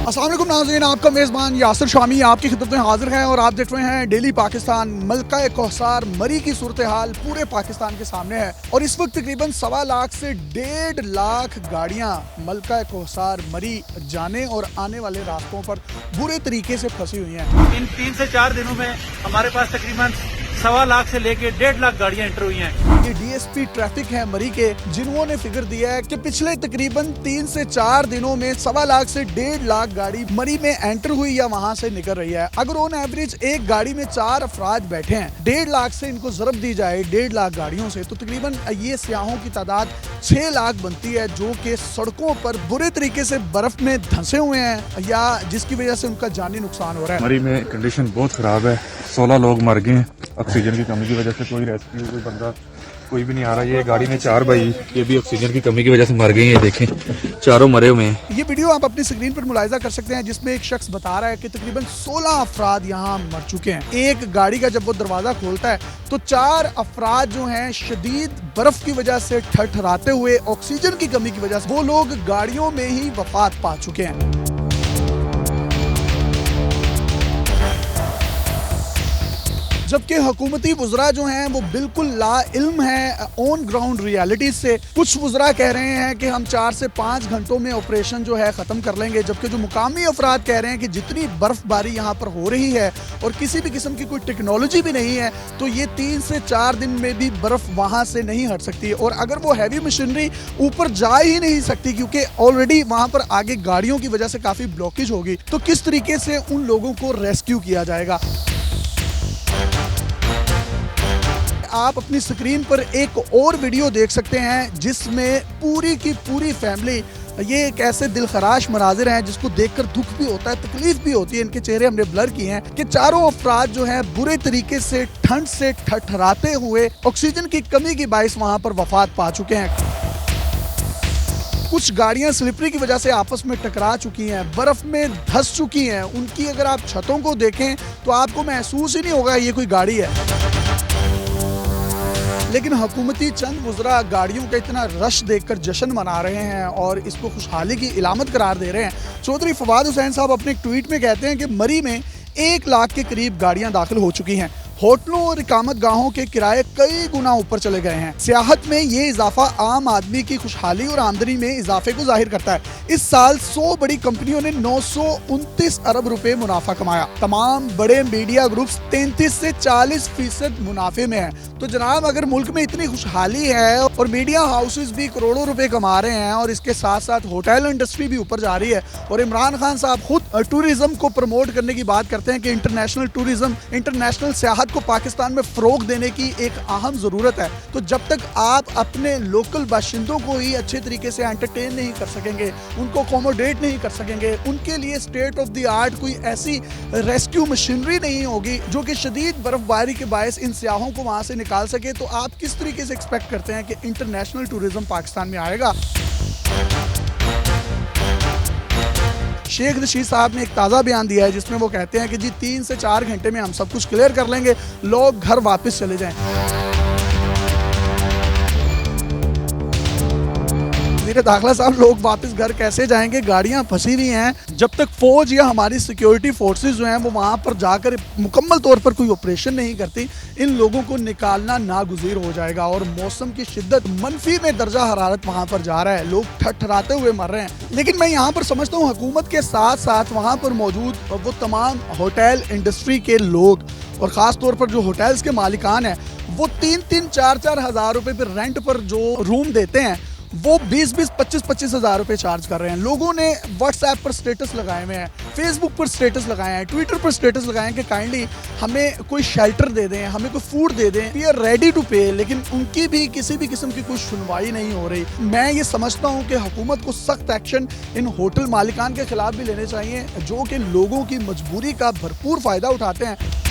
अस्सलाम वालेकुम नाज़रीन, आपका मेज़बान यासिर शामी आपकी खिदमत में हाजिर है और आप देख रहे हैं डेली पाकिस्तान। मलका कोहसार मरी की सूरत हाल पूरे पाकिस्तान के सामने है और इस वक्त तकरीबन 1.25 लाख से 1.5 लाख गाड़ियां मलका कोहसार मरी जाने और आने वाले रास्तों पर बुरे तरीके से फंसी हुई हैं। इन 3 से 4 दिनों में हमारे पास तकरीबन 1.25 लाख से लेके 1.5 लाख गाड़ियां एंटर हुई हैं। ये डीएसपी ट्रैफिक है मरी के, जिन्होंने फिगर दिया है कि पिछले तकरीबन 3 से 4 दिनों में 1.25 लाख से 1.5 लाख गाड़ी मरी में एंटर हुई या वहां से निकल रही है। अगर ऑन एवरेज एक गाड़ी में 4 अफराद बैठे हैं, 1.5 लाख से इनको ज़रब दी जाए 1.5 लाख गाड़ियों से, तो तकरीबन ये सियाहों की तादाद 6 लाख बनती है, जो कि सड़कों पर बुरे तरीके से बर्फ में धंसे हुए हैं या जिसकी वजह से उनका जानी नुकसान हो रहा है। मरी में कंडीशन बहुत खराब है, 16 लोग मर गए हैं ऑक्सीजन की कमी की वजह से। कोई रेस्क्यू कोई बंदा कोई भी नहीं आ रहा। ये गाड़ी में 4 भाई ये भी ऑक्सीजन की कमी की वजह से मर गए हैं। ये देखें, चारों मरे हुए हैं। ये वीडियो आप अपनी स्क्रीन पर मुलाहिजा कर सकते हैं, जिसमें एक शख्स बता रहा है कि तकरीबन 16 अफराद यहाँ मर चुके हैं। एक गाड़ी का जब वो दरवाजा खोलता है तो 4 अफराद जो हैं शदीद बर्फ की वजह से ठठराते हुए ऑक्सीजन की कमी की वजह से वो लोग गाड़ियों में ही वफात पा चुके हैं। जबकि हुकूमती वुज़रा जो हैं वो बिल्कुल ला इल्म है ऑन ग्राउंड रियलिटी से। कुछ वुज़रा कह रहे हैं कि हम 4 से 5 घंटों में ऑपरेशन जो है ख़त्म कर लेंगे, जबकि जो मुकामी अफराद कह रहे हैं कि जितनी बर्फ़बारी यहाँ पर हो रही है और किसी भी किस्म की कोई टेक्नोलॉजी भी नहीं है, तो ये 3 से 4 दिन में भी बर्फ़ वहाँ से नहीं हट सकती। और अगर वो हैवी मशीनरी ऊपर जा ही नहीं सकती क्योंकि ऑलरेडी वहाँ पर आगे गाड़ियों की वजह से काफ़ी ब्लॉकेज होगी, तो किस तरीके से उन लोगों को रेस्क्यू किया जाएगा। आप अपनी स्क्रीन पर एक और वीडियो देख सकते हैं जिसमें पूरी की पूरी फैमिली, ये एक ऐसे दिलखराश मनाजिर हैं जिसको देखकर दुख भी होता है, तकलीफ भी होती है। इनके चेहरे हमने ब्लर किए हैं कि चारों अफराद जो हैं बुरे तरीके से ठंड से ठठराते हुए ऑक्सीजन की कमी की बाइस वहां पर वफात पा चुके हैं। कुछ गाड़ियां स्लिपरी की वजह से आपस में टकरा चुकी हैं, बर्फ में धंस चुकी हैं। उनकी अगर आप छतों को देखें तो आपको महसूस ही नहीं होगा ये कोई गाड़ी है। लेकिन हुकूमती चंद वुज़रा गाड़ियों का इतना रश देखकर जश्न मना रहे हैं और इसको खुशहाली की इलामत करार दे रहे हैं। चौधरी फवाद हुसैन साहब अपने एक ट्वीट में कहते हैं कि मरी में 1 लाख के करीब गाड़ियां दाखिल हो चुकी हैं। होटलों और इकामत गाहों के किराए कई गुना ऊपर चले गए हैं। सियाहत में ये इजाफा आम आदमी की खुशहाली और आमदनी में इजाफे को जाहिर करता है। इस साल 100 बड़ी कंपनियों ने 929 अरब रुपए मुनाफा कमाया। तमाम बड़े मीडिया ग्रुप्स 33 से 40% मुनाफे में हैं। तो जनाब, अगर मुल्क में इतनी खुशहाली है और मीडिया हाउसेस भी करोड़ों रुपए कमा रहे हैं और इसके साथ साथ होटल इंडस्ट्री भी ऊपर जा रही है और इमरान खान साहब खुद टूरिज्म को प्रमोट करने की बात करते हैं कि इंटरनेशनल टूरिज्म, इंटरनेशनल सियाहत को पाकिस्तान में फ़रोग देने की एक अहम ज़रूरत है, तो जब तक आप अपने लोकल बाशिंदों को ही अच्छे तरीके से एंटरटेन नहीं कर सकेंगे, उनको अकोमोडेट नहीं कर सकेंगे, उनके लिए स्टेट ऑफ द आर्ट कोई ऐसी रेस्क्यू मशीनरी नहीं होगी जो कि शदीद बर्फबारी के बायस इन सियाहों को वहाँ से निकाल सके, तो आप किस तरीके से एक्सपेक्ट करते हैं कि इंटरनेशनल टूरिज्म पाकिस्तान में आएगा। शेख रशीद साहब ने एक ताज़ा बयान दिया है जिसमें वो कहते हैं कि जी 3 से 4 घंटे में हम सब कुछ क्लियर कर लेंगे, लोग घर वापस चले जाएं। वज़ीर दाखिला साहब, लोग वापस घर कैसे जाएंगे? गाड़ियां फंसी हुई हैं। जब तक फौज या हमारी सिक्योरिटी फोर्सेस जो हैं वो वहां पर जाकर मुकम्मल तौर पर कोई ऑपरेशन नहीं करती, इन लोगों को निकालना नागुज़ीर हो जाएगा। और मौसम की शिद्दत मनफी में दर्जा हरारत वहां पर जा रहा है, लोग ठठराते हुए मर रहे हैं। लेकिन मैं यहाँ पर समझता हूँ हुकूमत के साथ साथ वहाँ पर मौजूद वो तमाम होटल इंडस्ट्री के लोग और ख़ास तौर पर जो होटल्स के मालिकान हैं, वो 3-3, 4-4 हज़ार रुपये पर रेंट पर जो रूम देते हैं वो 20-20, 25-25 हज़ार रुपये चार्ज कर रहे हैं। लोगों ने व्हाट्सएप पर स्टेटस लगाए हुए हैं, फेसबुक पर स्टेटस लगाए हैं, ट्विटर पर स्टेटस लगाए हैं कि काइंडली हमें कोई शेल्टर दे दें, हमें कोई फूड दे दें, वी आर रेडी टू पे। लेकिन उनकी भी किसी भी किस्म की कोई सुनवाई नहीं हो रही। मैं ये समझता हूँ कि हुकूमत को सख्त एक्शन इन होटल मालिकान के खिलाफ भी लेने चाहिए जो कि लोगों की मजबूरी का भरपूर फ़ायदा उठाते हैं।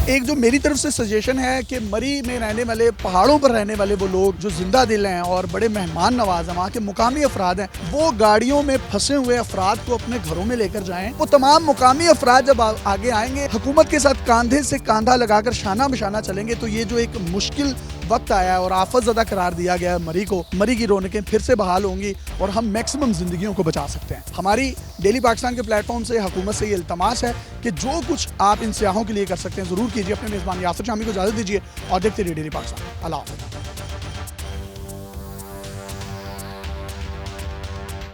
एक जो मेरी तरफ से सजेशन है कि मरी में रहने वाले, पहाड़ों पर रहने वाले वो लोग जो जिंदा दिल हैं और बड़े मेहमान नवाज हैं, वहाँ के मुकामी अफराद हैं, वो गाड़ियों में फंसे हुए अफराद को अपने घरों में लेकर जाएं। वो तमाम मुकामी अफराद जब आगे आएंगे, हुकूमत के साथ कंधे से कंधा लगाकर शाना बशाना चलेंगे, तो ये जो एक मुश्किल वक्त आया है और आफत ज़दा करार दिया गया है मरी को। मरी की रौनकें फिर से बहाल होंगी और हम मैक्सिमम ज़िंदगियों को बचा सकते हैं। हमारी डेली पाकिस्तान के प्लेटफॉर्म से हुकूमत से ये इल्तमास है कि जो कुछ आप इन सियाहों के लिए कर सकते हैं ज़रूर कीजिए। अपने मेज़बान यासिर शामी को इजाज़त दीजिए और देखते रहिए डेली पाकिस्तान। अल्लाह हाफ़िज़।